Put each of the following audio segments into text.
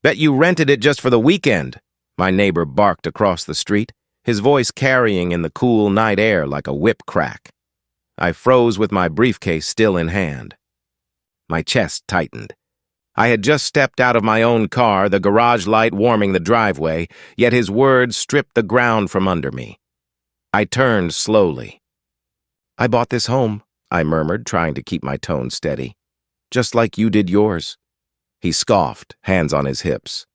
Bet you rented it just for the weekend, my neighbor barked across the street, his voice carrying in the cool night air like a whip crack. I froze with my briefcase still in hand. My chest tightened. I had just stepped out of my own car, the garage light warming the driveway, yet his words stripped the ground from under me. I turned slowly. "I bought this home," I murmured, trying to keep my tone steady. "Just like you did yours." He scoffed, hands on his hips.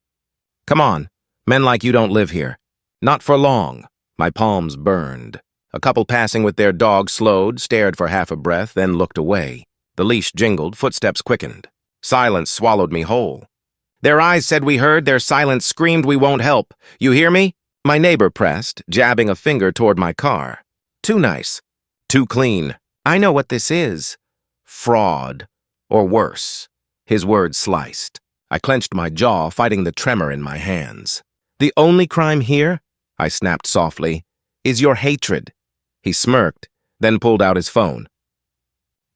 "Come on, men like you don't live here. Not for long." My palms burned. A couple passing with their dog slowed, stared for half a breath, then looked away. The leash jingled, footsteps quickened. Silence swallowed me whole. "Their eyes said we heard, their silence screamed we won't help. You hear me?" My neighbor pressed, jabbing a finger toward my car. "Too nice. Too clean. I know what this is. Fraud. Or worse." His words sliced. I clenched my jaw, fighting the tremor in my hands. "The only crime here," I snapped softly, "is your hatred." He smirked, then pulled out his phone.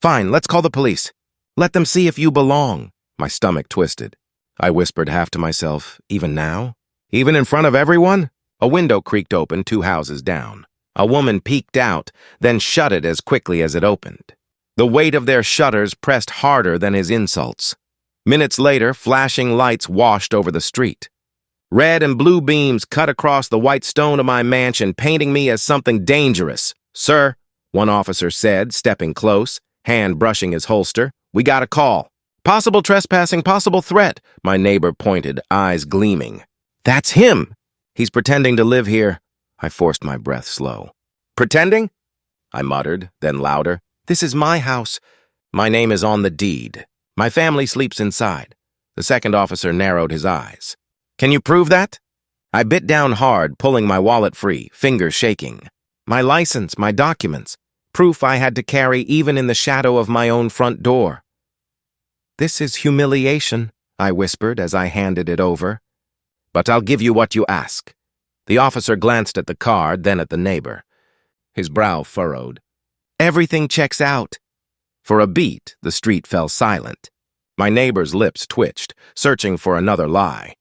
"Fine, let's call the police. Let them see if you belong." My stomach twisted. I whispered half to myself, "Even now? Even in front of everyone?" A window creaked open 2 houses down. A woman peeked out, then shut it as quickly as it opened. The weight of their shutters pressed harder than his insults. Minutes later, flashing lights washed over the street. Red and blue beams cut across the white stone of my mansion, painting me as something dangerous. "Sir," one officer said, stepping close, hand brushing his holster, "we got a call. Possible trespassing, possible threat," my neighbor pointed, eyes gleaming. "That's him. He's pretending to live here." I forced my breath slow. "Pretending?" I muttered, then louder. "This is my house. My name is on the deed. My family sleeps inside." The second officer narrowed his eyes. "Can you prove that?" I bit down hard, pulling my wallet free, fingers shaking. "My license, my documents. Proof I had to carry even in the shadow of my own front door." "This is humiliation," I whispered as I handed it over. "But I'll give you what you ask." The officer glanced at the card, then at the neighbor. His brow furrowed. "Everything checks out." For a beat, the street fell silent. My neighbor's lips twitched, searching for another lie.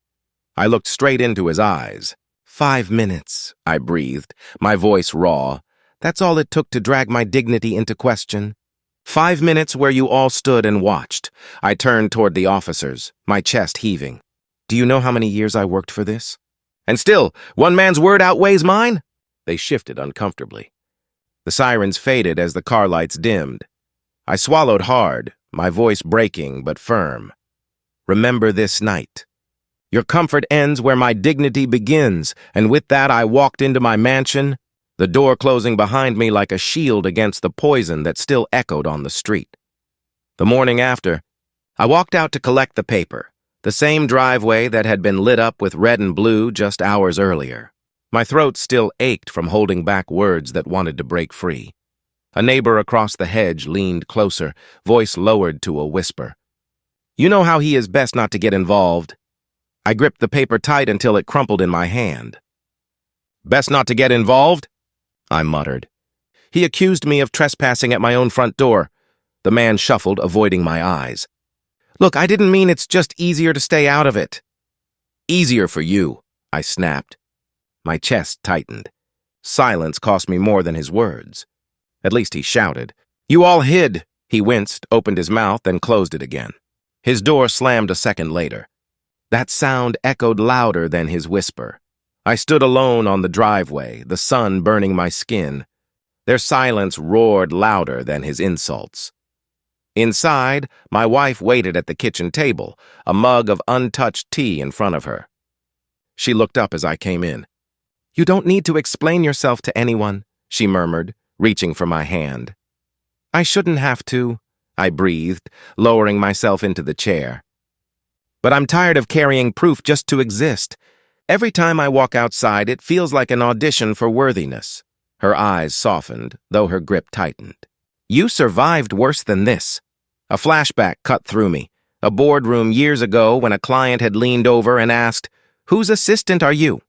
I looked straight into his eyes. 5 minutes, I breathed, my voice raw. That's all it took to drag my dignity into question. 5 minutes where you all stood and watched. I turned toward the officers, my chest heaving. "Do you know how many years I worked for this? And still, one man's word outweighs mine?" They shifted uncomfortably. The sirens faded as the car lights dimmed. I swallowed hard, my voice breaking but firm. "Remember this night. Your comfort ends where my dignity begins," and with that I walked into my mansion, the door closing behind me like a shield against the poison that still echoed on the street. The morning after, I walked out to collect the paper, the same driveway that had been lit up with red and blue just hours earlier. My throat still ached from holding back words that wanted to break free. A neighbor across the hedge leaned closer, voice lowered to a whisper. "You know how he is best not to get involved." I gripped the paper tight until it crumpled in my hand. "Best not to get involved?" I muttered. "He accused me of trespassing at my own front door." The man shuffled, avoiding my eyes. "Look, I didn't mean it's just easier to stay out of it." "Easier for you," I snapped. My chest tightened. Silence cost me more than his words. At least he shouted. "You all hid." He winced, opened his mouth, then closed it again. His door slammed a second later. That sound echoed louder than his whisper. I stood alone on the driveway, the sun burning my skin. Their silence roared louder than his insults. Inside, my wife waited at the kitchen table, a mug of untouched tea in front of her. She looked up as I came in. "You don't need to explain yourself to anyone," she murmured, reaching for my hand. "I shouldn't have to," I breathed, lowering myself into the chair. "But I'm tired of carrying proof just to exist. Every time I walk outside, it feels like an audition for worthiness." Her eyes softened, though her grip tightened. "You survived worse than this." A flashback cut through me. A boardroom years ago when a client had leaned over and asked, "Whose assistant are you?"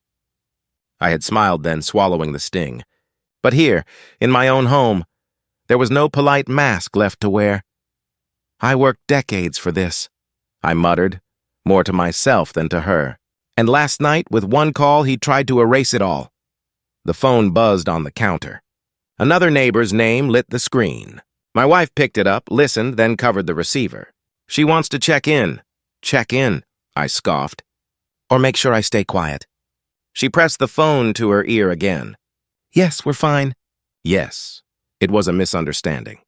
I had smiled then, swallowing the sting. But here, in my own home, there was no polite mask left to wear. "I worked decades for this," I muttered, more to myself than to her. And last night, with one call, he tried to erase it all. The phone buzzed on the counter. Another neighbor's name lit the screen. My wife picked it up, listened, then covered the receiver. She wants to check in. Check in, I scoffed. Or make sure I stay quiet. She pressed the phone to her ear again. Yes, we're fine. Yes, it was a misunderstanding.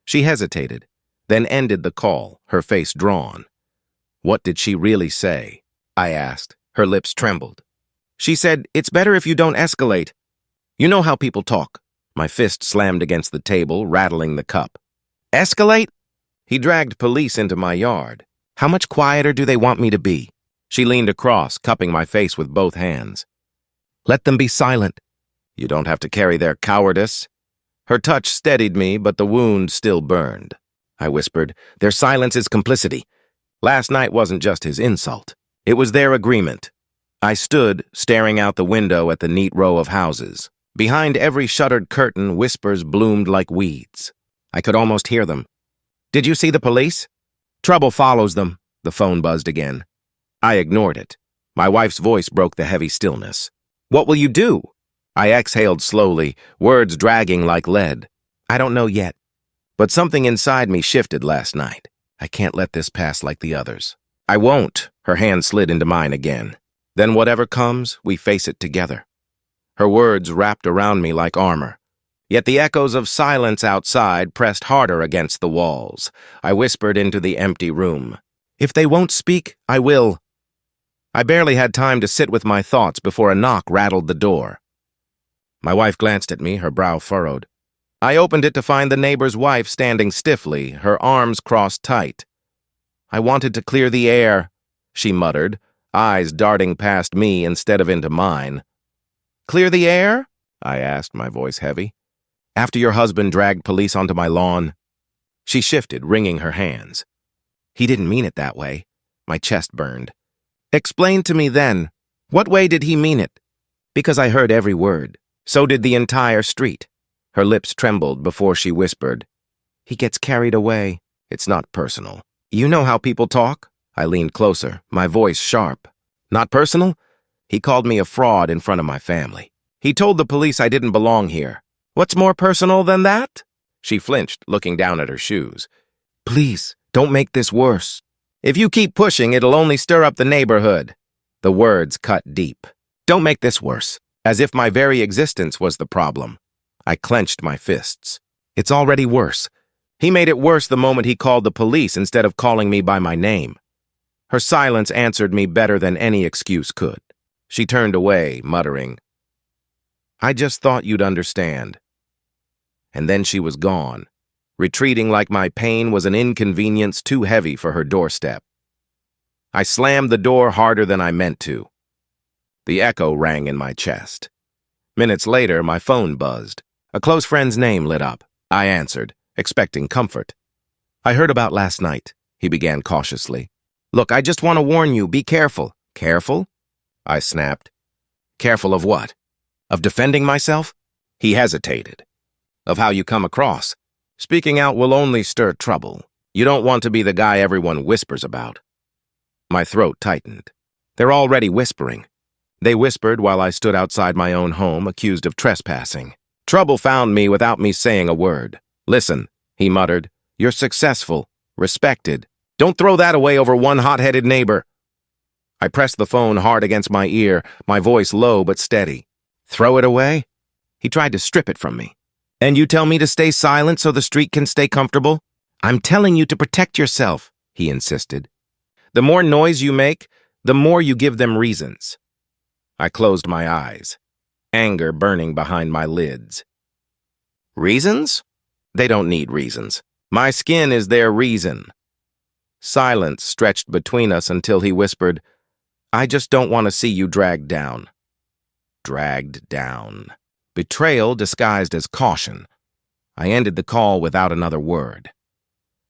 She hesitated, then ended the call, her face drawn. What did she really say? I asked. Her lips trembled. She said, "It's better if you don't escalate. You know how people talk." My fist slammed against the table, rattling the cup. Escalate? He dragged police into my yard. How much quieter do they want me to be? She leaned across, cupping my face with both hands. Let them be silent. You don't have to carry their cowardice. Her touch steadied me, but the wound still burned. I whispered, their silence is complicity. Last night wasn't just his insult. It was their agreement. I stood, staring out the window at the neat row of houses. Behind every shuttered curtain, whispers bloomed like weeds. I could almost hear them. Did you see the police? Trouble follows them. The phone buzzed again. I ignored it. My wife's voice broke the heavy stillness. What will you do? I exhaled slowly, words dragging like lead. I don't know yet. But something inside me shifted last night. I can't let this pass like the others. I won't. Her hand slid into mine again. Then whatever comes, we face it together. Her words wrapped around me like armor. Yet the echoes of silence outside pressed harder against the walls. I whispered into the empty room. If they won't speak, I will. I barely had time to sit with my thoughts before a knock rattled the door. My wife glanced at me, her brow furrowed. I opened it to find the neighbor's wife standing stiffly, her arms crossed tight. I wanted to clear the air, she muttered, eyes darting past me instead of into mine. Clear the air? I asked, my voice heavy. After your husband dragged police onto my lawn? She shifted, wringing her hands. He didn't mean it that way. My chest burned. Explain to me then. What way did he mean it? Because I heard every word. So did the entire street. Her lips trembled before she whispered. He gets carried away. It's not personal. You know how people talk? I leaned closer, my voice sharp. Not personal? He called me a fraud in front of my family. He told the police I didn't belong here. What's more personal than that? She flinched, looking down at her shoes. Please, don't make this worse. If you keep pushing, it'll only stir up the neighborhood. The words cut deep. Don't make this worse, as if my very existence was the problem. I clenched my fists. It's already worse. He made it worse the moment he called the police instead of calling me by my name. Her silence answered me better than any excuse could. She turned away, muttering, I just thought you'd understand. And then she was gone, retreating like my pain was an inconvenience too heavy for her doorstep. I slammed the door harder than I meant to. The echo rang in my chest. Minutes later, my phone buzzed. A close friend's name lit up. I answered, expecting comfort. I heard about last night, he began cautiously. Look, I just want to warn you, be careful. Careful? I snapped. Careful of what? Of defending myself? He hesitated. Of how you come across. Speaking out will only stir trouble. You don't want to be the guy everyone whispers about. My throat tightened. They're already whispering. They whispered while I stood outside my own home, accused of trespassing. Trouble found me without me saying a word. Listen, he muttered. You're successful, respected. Don't throw that away over one hot-headed neighbor. I pressed the phone hard against my ear, my voice low but steady. Throw it away? He tried to strip it from me. And you tell me to stay silent so the street can stay comfortable? I'm telling you to protect yourself, he insisted. The more noise you make, the more you give them reasons. I closed my eyes, anger burning behind my lids. Reasons? They don't need reasons. My skin is their reason. Silence stretched between us until he whispered, I just don't want to see you dragged down. Dragged down. Betrayal disguised as caution. I ended the call without another word.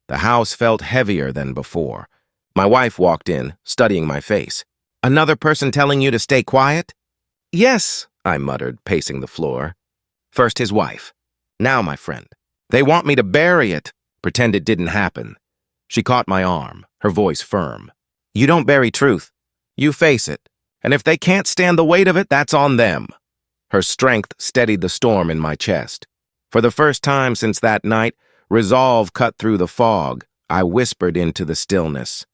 The house felt heavier than before. My wife walked in, studying my face. Another person telling you to stay quiet? Yes, I muttered, pacing the floor. First his wife. Now my friend. They want me to bury it. Pretend it didn't happen. She caught my arm, her voice firm. You don't bury truth. You face it. And if they can't stand the weight of it, that's on them. Her strength steadied the storm in my chest. For the first time since that night, resolve cut through the fog. I whispered into the stillness.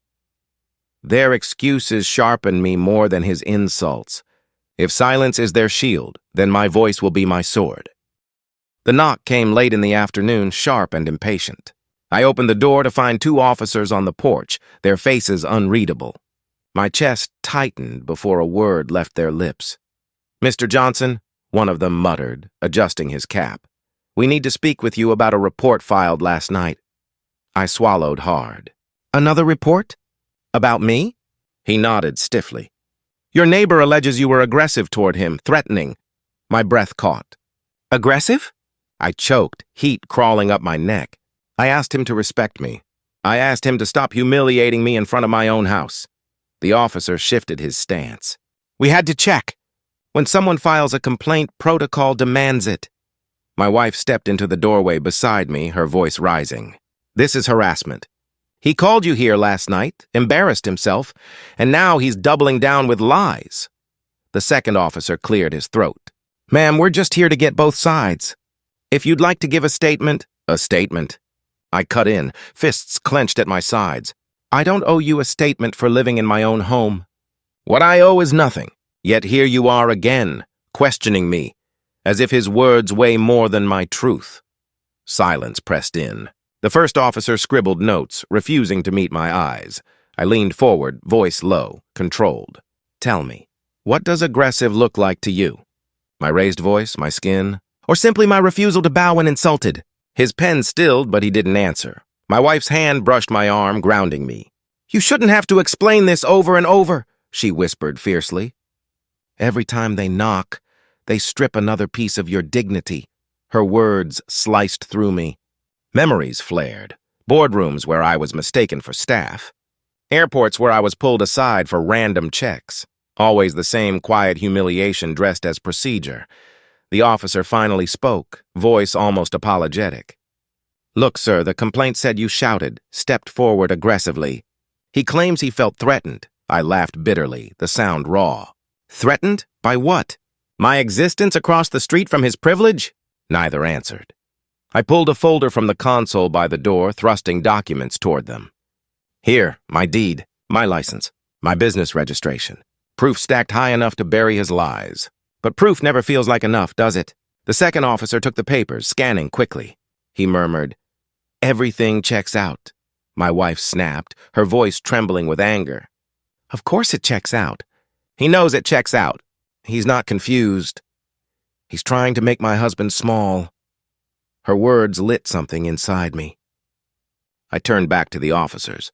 Their excuses sharpen me more than his insults. If silence is their shield, then my voice will be my sword. The knock came late in the afternoon, sharp and impatient. I opened the door to find two officers on the porch, their faces unreadable. My chest tightened before a word left their lips. "Mr. Johnson," one of them muttered, adjusting his cap. "We need to speak with you about a report filed last night." I swallowed hard. "Another report? About me?" He nodded stiffly. "Your neighbor alleges you were aggressive toward him, threatening." My breath caught. "Aggressive?" I choked, heat crawling up my neck. I asked him to respect me. I asked him to stop humiliating me in front of my own house. The officer shifted his stance. "We had to check. When someone files a complaint, protocol demands it." My wife stepped into the doorway beside me, her voice rising. "This is harassment. He called you here last night, embarrassed himself, and now he's doubling down with lies." The second officer cleared his throat. "Ma'am, we're just here to get both sides. If you'd like to give a statement." "A statement?" I cut in, fists clenched at my sides. "I don't owe you a statement for living in my own home. What I owe is nothing, yet here you are again, questioning me, as if his words weigh more than my truth." Silence pressed in. The first officer scribbled notes, refusing to meet my eyes. I leaned forward, voice low, controlled. "Tell me, what does aggressive look like to you? My raised voice, my skin, or simply my refusal to bow when insulted?" His pen stilled, but he didn't answer. My wife's hand brushed my arm, grounding me. "You shouldn't have to explain this over and over," she whispered fiercely. "Every time they knock, they strip another piece of your dignity." Her words sliced through me. Memories flared. Boardrooms where I was mistaken for staff. Airports where I was pulled aside for random checks. Always the same quiet humiliation dressed as procedure. The officer finally spoke, voice almost apologetic. "Look, sir, the complaint said you shouted, stepped forward aggressively. He claims he felt threatened." I laughed bitterly, the sound raw. "Threatened? By what? My existence across the street from his privilege?" Neither answered. I pulled a folder from the console by the door, thrusting documents toward them. "Here, my deed, my license, my business registration. Proof stacked high enough to bury his lies. But proof never feels like enough, does it?" The second officer took the papers, scanning quickly. He murmured, "Everything checks out." My wife snapped, her voice trembling with anger. "Of course it checks out. He knows it checks out. He's not confused. He's trying to make my husband small." Her words lit something inside me. I turned back to the officers.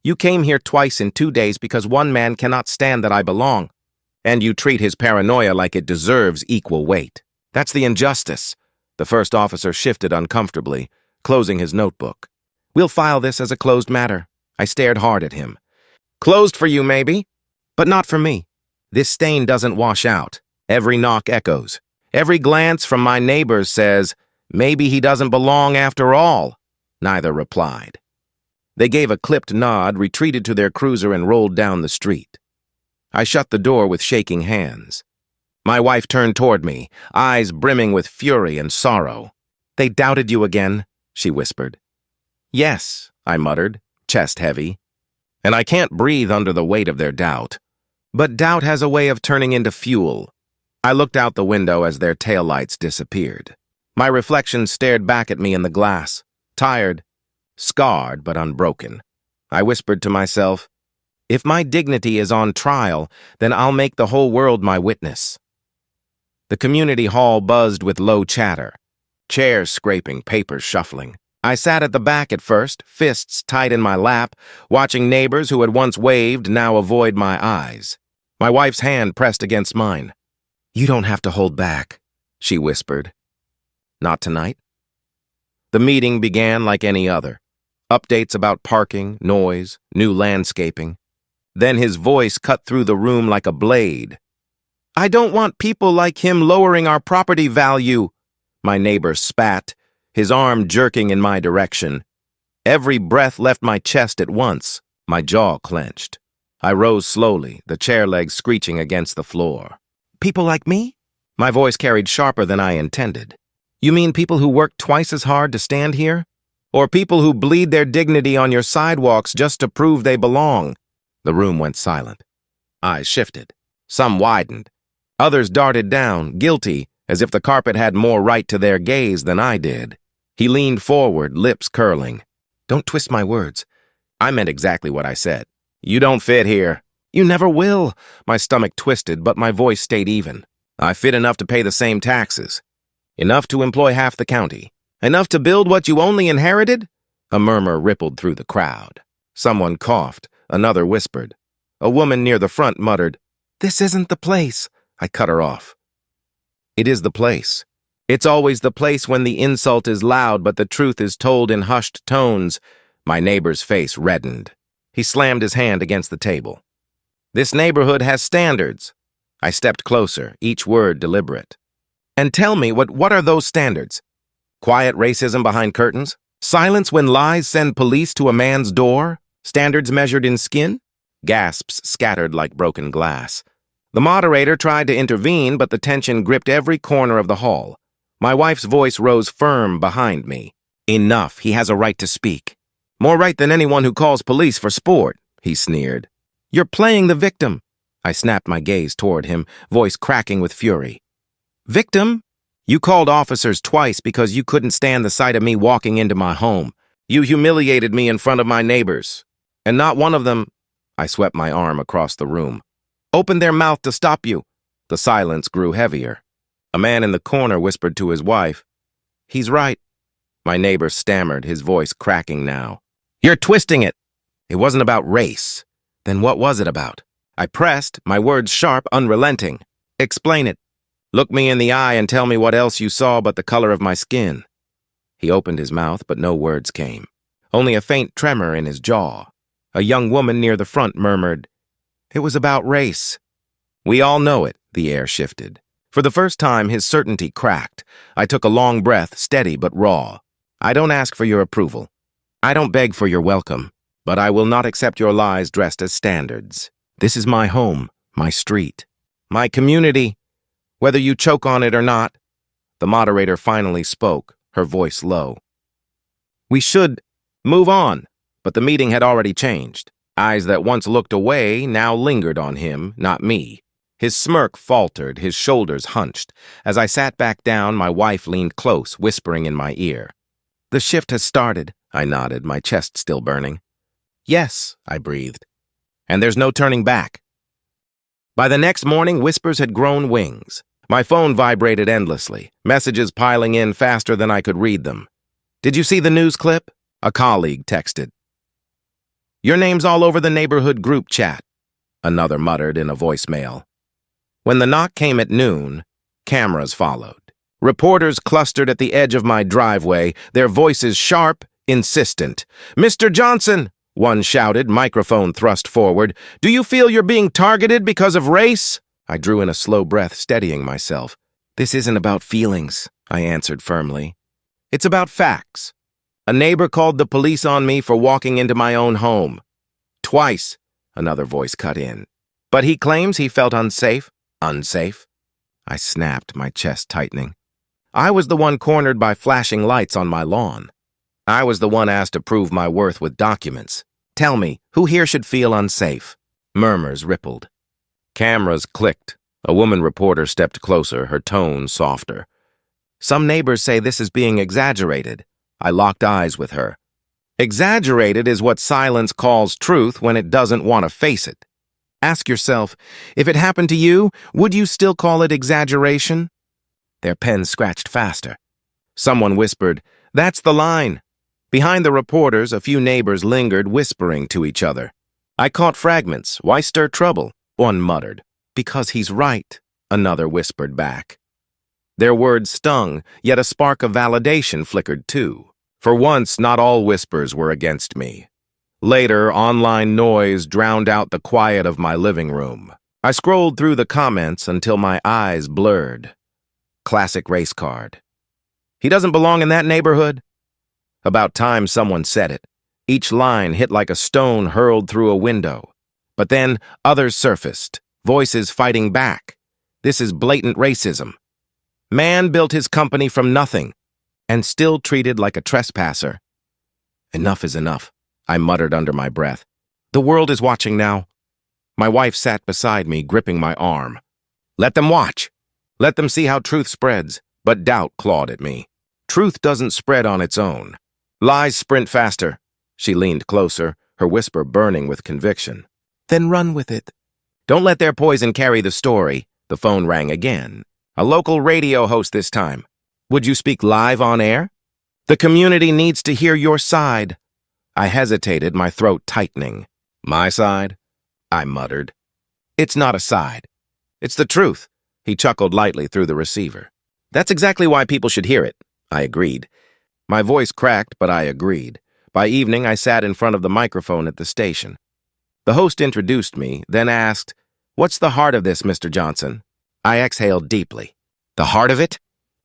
"You came here twice in 2 days because one man cannot stand that I belong. And you treat his paranoia like it deserves equal weight. That's the injustice." The first officer shifted uncomfortably, closing his notebook. "We'll file this as a closed matter." I stared hard at him. "Closed for you, maybe, but not for me. This stain doesn't wash out. Every knock echoes. Every glance from my neighbors says, maybe he doesn't belong after all." Neither replied. They gave a clipped nod, retreated to their cruiser, and rolled down the street. I shut the door with shaking hands. My wife turned toward me, eyes brimming with fury and sorrow. "They doubted you again," she whispered. "Yes," I muttered, chest heavy. "And I can't breathe under the weight of their doubt. But doubt has a way of turning into fuel." I looked out the window as their taillights disappeared. My reflection stared back at me in the glass, tired, scarred but unbroken. I whispered to myself, "If my dignity is on trial, then I'll make the whole world my witness." The community hall buzzed with low chatter, chairs scraping, papers shuffling. I sat at the back at first, fists tight in my lap, watching neighbors who had once waved now avoid my eyes. My wife's hand pressed against mine. "You don't have to hold back," she whispered. "Not tonight." The meeting began like any other. Updates about parking, noise, new landscaping. Then his voice cut through the room like a blade. "I don't want people like him lowering our property value." My neighbor spat, his arm jerking in my direction. Every breath left my chest at once. My jaw clenched. I rose slowly, the chair legs screeching against the floor. People like me? My voice carried sharper than I intended. You mean people who work twice as hard to stand here? Or people who bleed their dignity on your sidewalks just to prove they belong? The room went silent. Eyes shifted. Some widened. Others darted down, guilty, as if the carpet had more right to their gaze than I did. He leaned forward, lips curling. Don't twist my words. I meant exactly what I said. You don't fit here. You never will. My stomach twisted, but my voice stayed even. I fit enough to pay the same taxes. Enough to employ half the county. Enough to build what you only inherited? A murmur rippled through the crowd. Someone coughed. Another whispered. A woman near the front muttered, "This isn't the place." I cut her off. It is the place. It's always the place when the insult is loud, but the truth is told in hushed tones. My neighbor's face reddened. He slammed his hand against the table. This neighborhood has standards. I stepped closer, each word deliberate. And tell me, what are those standards? Quiet racism behind curtains? Silence when lies send police to a man's door? Standards measured in skin? Gasps scattered like broken glass. The moderator tried to intervene, but the tension gripped every corner of the hall. My wife's voice rose firm behind me. Enough, he has a right to speak. More right than anyone who calls police for sport, he sneered. You're playing the victim. I snapped my gaze toward him, voice cracking with fury. Victim? You called officers twice because you couldn't stand the sight of me walking into my home. You humiliated me in front of my neighbors. And not one of them, I swept my arm across the room, opened their mouth to stop you. The silence grew heavier. A man in the corner whispered to his wife, He's right. My neighbor stammered, his voice cracking now. You're twisting it. It wasn't about race. Then what was it about? I pressed, my words sharp, unrelenting. Explain it. Look me in the eye and tell me what else you saw but the color of my skin. He opened his mouth, but no words came. Only a faint tremor in his jaw. A young woman near the front murmured, It was about race. We all know it, the air shifted. For the first time, his certainty cracked. I took a long breath, steady but raw. I don't ask for your approval. I don't beg for your welcome. But I will not accept your lies dressed as standards. This is my home, my street, my community, whether you choke on it or not. The moderator finally spoke, her voice low. We should move on, but the meeting had already changed. Eyes that once looked away now lingered on him, not me. His smirk faltered, his shoulders hunched. As I sat back down, my wife leaned close, whispering in my ear. The shift has started, I nodded, my chest still burning. Yes, I breathed. And there's no turning back. By the next morning, whispers had grown wings. My phone vibrated endlessly, messages piling in faster than I could read them. Did you see the news clip? A colleague texted. Your name's all over the neighborhood group chat, another muttered in a voicemail. When the knock came at noon, cameras followed. Reporters clustered at the edge of my driveway, their voices sharp, insistent. Mr. Johnson, one shouted, microphone thrust forward. Do you feel you're being targeted because of race? I drew in a slow breath, steadying myself. This isn't about feelings, I answered firmly. It's about facts. A neighbor called the police on me for walking into my own home. Twice, another voice cut in. But he claims he felt unsafe. Unsafe? I snapped, my chest tightening. I was the one cornered by flashing lights on my lawn. I was the one asked to prove my worth with documents. Tell me, who here should feel unsafe? Murmurs rippled. Cameras clicked. A woman reporter stepped closer, her tone softer. Some neighbors say this is being exaggerated. I locked eyes with her. Exaggerated is what silence calls truth when it doesn't want to face it. Ask yourself, if it happened to you, would you still call it exaggeration? Their pens scratched faster. Someone whispered, That's the line. Behind the reporters, a few neighbors lingered, whispering to each other. I caught fragments. Why stir trouble? One muttered. Because he's right, another whispered back. Their words stung, yet a spark of validation flickered too. For once, not all whispers were against me. Later, online noise drowned out the quiet of my living room. I scrolled through the comments until my eyes blurred. Classic race card. He doesn't belong in that neighborhood? About time someone said it. Each line hit like a stone hurled through a window. But then others surfaced, voices fighting back. This is blatant racism. Man built his company from nothing, and still treated like a trespasser. Enough is enough, I muttered under my breath. The world is watching now. My wife sat beside me, gripping my arm. Let them watch. Let them see how truth spreads. But doubt clawed at me. Truth doesn't spread on its own. Lies sprint faster. She leaned closer, her whisper burning with conviction. Then run with it. Don't let their poison carry the story. The phone rang again. A local radio host this time. Would you speak live on air? The community needs to hear your side. I hesitated, my throat tightening. My side? I muttered. It's not a side. It's the truth. He chuckled lightly through the receiver. That's exactly why people should hear it. I agreed. My voice cracked, but I agreed. By evening, I sat in front of the microphone at the station. The host introduced me, then asked, "What's the heart of this, Mr. Johnson?" I exhaled deeply. The heart of it?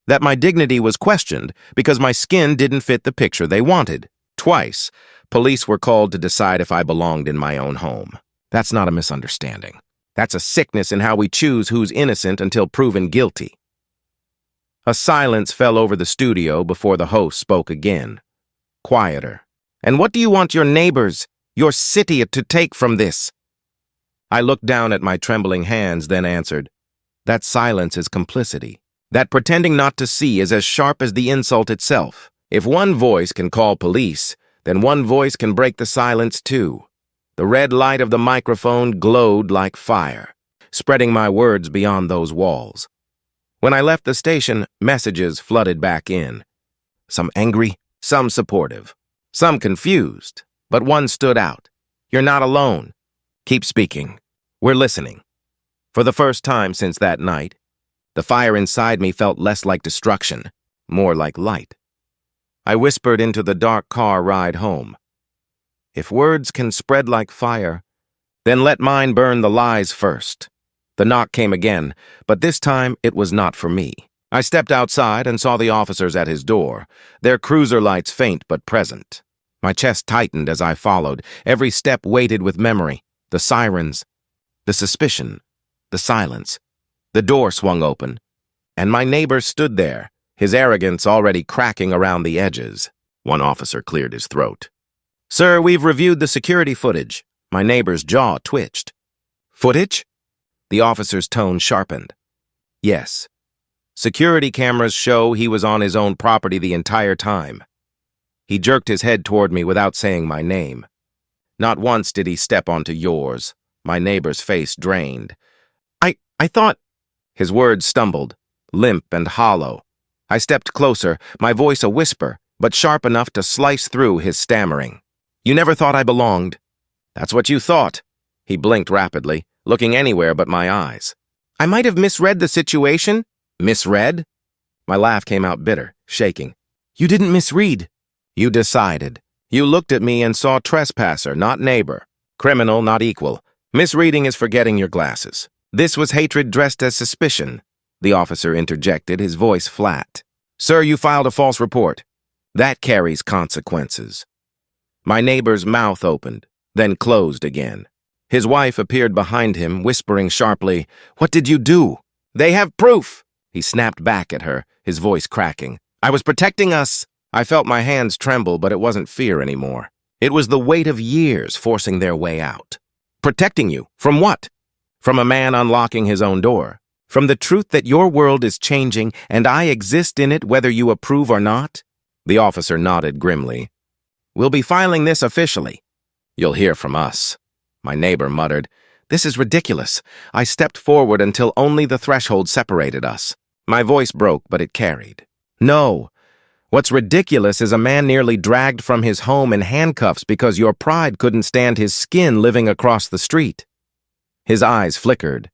That my dignity was questioned because my skin didn't fit the picture they wanted. Twice, police were called to decide if I belonged in my own home. That's not a misunderstanding. That's a sickness in how we choose who's innocent until proven guilty. A silence fell over the studio before the host spoke again. Quieter. And what do you want your neighbors, your city, to take from this? I looked down at my trembling hands, then answered, that silence is complicity. That pretending not to see is as sharp as the insult itself. If one voice can call police, then one voice can break the silence too. The red light of the microphone glowed like fire, spreading my words beyond those walls. When I left the station, messages flooded back in. Some angry, some supportive, some confused, but one stood out. You're not alone. Keep speaking. We're listening. For the first time since that night, the fire inside me felt less like destruction, more like light. I whispered into the dark car ride home. If words can spread like fire, then let mine burn the lies first. The knock came again, but this time it was not for me. I stepped outside and saw the officers at his door, their cruiser lights faint but present. My chest tightened as I followed, every step weighted with memory, the sirens, the suspicion, the silence. The door swung open, and my neighbor stood there, his arrogance already cracking around the edges. One officer cleared his throat. Sir, we've reviewed the security footage. My neighbor's jaw twitched. Footage? The officer's tone sharpened. Yes. Security cameras show he was on his own property the entire time. He jerked his head toward me without saying my name. Not once did he step onto yours. My neighbor's face drained. I thought... His words stumbled, limp and hollow. I stepped closer, my voice a whisper, but sharp enough to slice through his stammering. You never thought I belonged. That's what you thought. He blinked rapidly, looking anywhere but my eyes. I might have misread the situation. Misread? My laugh came out bitter, shaking. You didn't misread. You decided. You looked at me and saw trespasser, not neighbor. Criminal, not equal. Misreading is forgetting your glasses. This was hatred dressed as suspicion. The officer interjected, his voice flat. Sir, you filed a false report. That carries consequences. My neighbor's mouth opened, then closed again. His wife appeared behind him, whispering sharply, What did you do? They have proof! He snapped back at her, his voice cracking. I was protecting us. I felt my hands tremble, but it wasn't fear anymore. It was the weight of years forcing their way out. Protecting you? From what? From a man unlocking his own door. From the truth that your world is changing and I exist in it whether you approve or not? The officer nodded grimly. We'll be filing this officially. You'll hear from us. My neighbor muttered. This is ridiculous. I stepped forward until only the threshold separated us. My voice broke, but it carried. No. What's ridiculous is a man nearly dragged from his home in handcuffs because your pride couldn't stand his skin living across the street. His eyes flickered,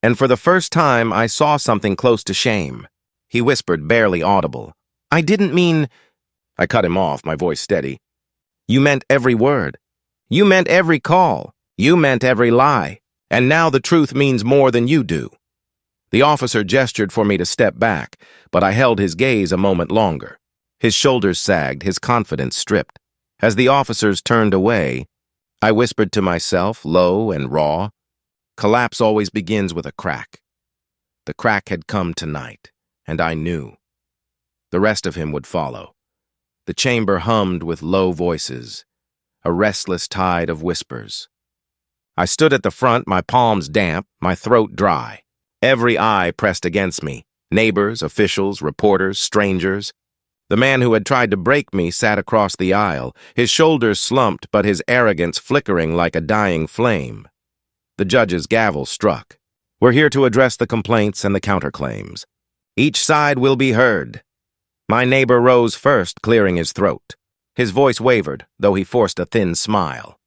and for the first time I saw something close to shame. He whispered, barely audible. I didn't mean... I cut him off, my voice steady. You meant every word. You meant every call. You meant every lie. And now the truth means more than you do. The officer gestured for me to step back, but I held his gaze a moment longer. His shoulders sagged, his confidence stripped. As the officers turned away, I whispered to myself, low and raw. Collapse always begins with a crack. The crack had come tonight, and I knew. The rest of him would follow. The chamber hummed with low voices, a restless tide of whispers. I stood at the front, my palms damp, my throat dry. Every eye pressed against me. Neighbors, officials, reporters, strangers. The man who had tried to break me sat across the aisle, his shoulders slumped but his arrogance flickering like a dying flame. The judge's gavel struck. We're here to address the complaints and the counterclaims. Each side will be heard. My neighbor rose first, clearing his throat. His voice wavered, though he forced a thin smile.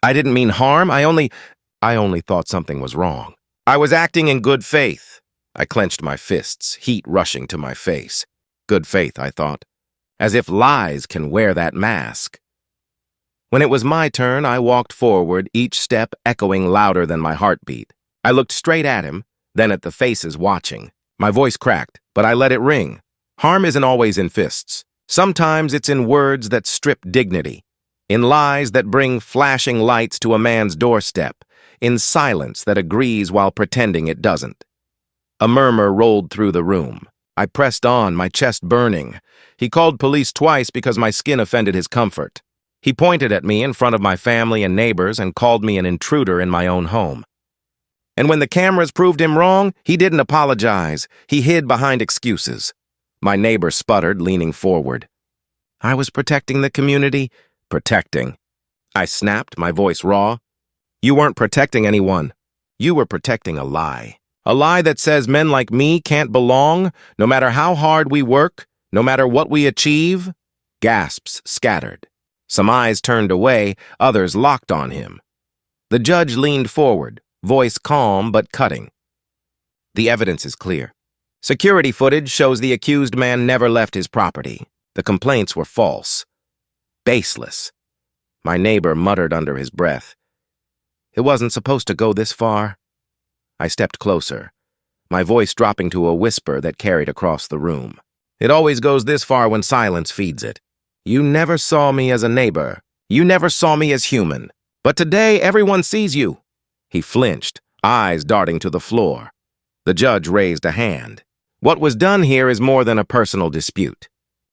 I didn't mean harm, I only thought something was wrong. I was acting in good faith. I clenched my fists, heat rushing to my face. Good faith, I thought. As if lies can wear that mask. When it was my turn, I walked forward, each step echoing louder than my heartbeat. I looked straight at him, then at the faces watching. My voice cracked, but I let it ring. Harm isn't always in fists. Sometimes it's in words that strip dignity, in lies that bring flashing lights to a man's doorstep, in silence that agrees while pretending it doesn't. A murmur rolled through the room. I pressed on, my chest burning. He called police twice because my skin offended his comfort. He pointed at me in front of my family and neighbors and called me an intruder in my own home. And when the cameras proved him wrong, he didn't apologize. He hid behind excuses. My neighbor sputtered, leaning forward. I was protecting the community. Protecting. I snapped, my voice raw. You weren't protecting anyone. You were protecting a lie. A lie that says men like me can't belong, no matter how hard we work, no matter what we achieve. Gasps scattered. Some eyes turned away, others locked on him. The judge leaned forward, voice calm but cutting. The evidence is clear. Security footage shows the accused man never left his property. The complaints were false. Baseless. My neighbor muttered under his breath. It wasn't supposed to go this far. I stepped closer, my voice dropping to a whisper that carried across the room. It always goes this far when silence feeds it. You never saw me as a neighbor. You never saw me as human. But today, everyone sees you. He flinched, eyes darting to the floor. The judge raised a hand. What was done here is more than a personal dispute.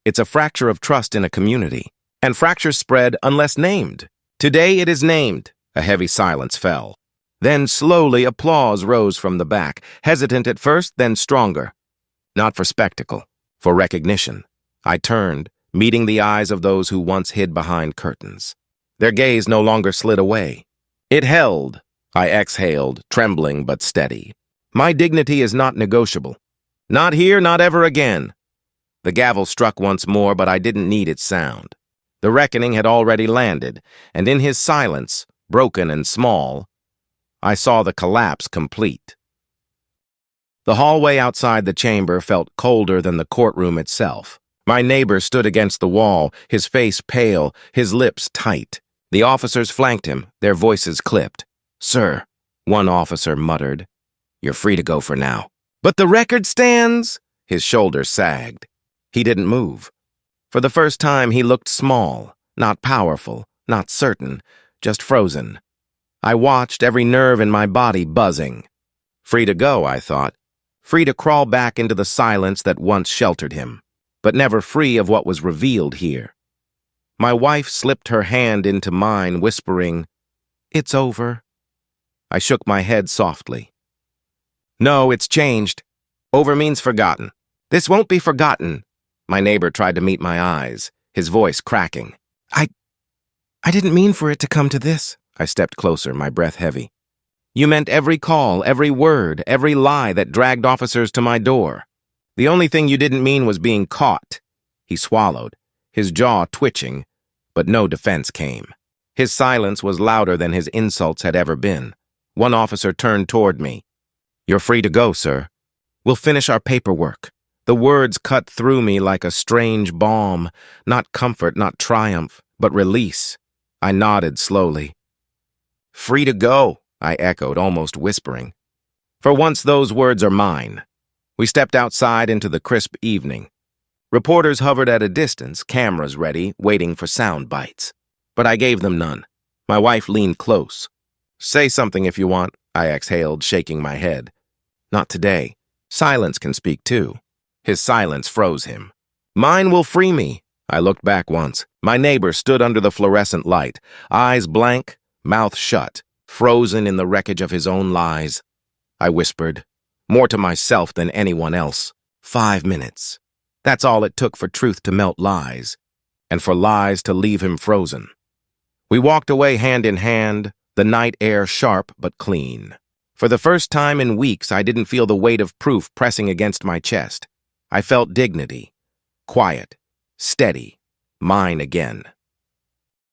It's a fracture of trust in a community. And fractures spread unless named. Today it is named. A heavy silence fell. Then slowly applause rose from the back, hesitant at first, then stronger. Not for spectacle, for recognition. I turned, meeting the eyes of those who once hid behind curtains. Their gaze no longer slid away. It held. I exhaled, trembling but steady. My dignity is not negotiable. Not here, not ever again. The gavel struck once more, but I didn't need its sound. The reckoning had already landed, and in his silence, broken and small, I saw the collapse complete. The hallway outside the chamber felt colder than the courtroom itself. My neighbor stood against the wall, his face pale, his lips tight. The officers flanked him, their voices clipped. "Sir," one officer muttered, "you're free to go for now." "But the record stands!" His shoulders sagged. He didn't move. For the first time, he looked small, not powerful, not certain, just frozen. I watched, every nerve in my body buzzing. Free to go, I thought. Free to crawl back into the silence that once sheltered him, but never free of what was revealed here. My wife slipped her hand into mine, whispering, "It's over." I shook my head softly. "No, it's changed. Over means forgotten. This won't be forgotten." My neighbor tried to meet my eyes, his voice cracking. I didn't mean for it to come to this." I stepped closer, my breath heavy. "You meant every call, every word, every lie that dragged officers to my door. The only thing you didn't mean was being caught." He swallowed, his jaw twitching, but no defense came. His silence was louder than his insults had ever been. One officer turned toward me. "You're free to go, sir. We'll finish our paperwork." The words cut through me like a strange balm, not comfort, not triumph, but release. I nodded slowly. "Free to go," I echoed, almost whispering. For once, those words are mine. We stepped outside into the crisp evening. Reporters hovered at a distance, cameras ready, waiting for sound bites. But I gave them none. My wife leaned close. Say something if you want, I exhaled, shaking my head. Not today. Silence can speak too. His silence froze him. Mine will free me. I looked back once. My neighbor stood under the fluorescent light, eyes blank, mouth shut, frozen in the wreckage of his own lies. I whispered, more to myself than anyone else. 5 minutes. That's all it took for truth to melt lies, and for lies to leave him frozen. We walked away hand in hand, the night air sharp but clean. For the first time in weeks, I didn't feel the weight of proof pressing against my chest. I felt dignity, quiet, steady, mine again.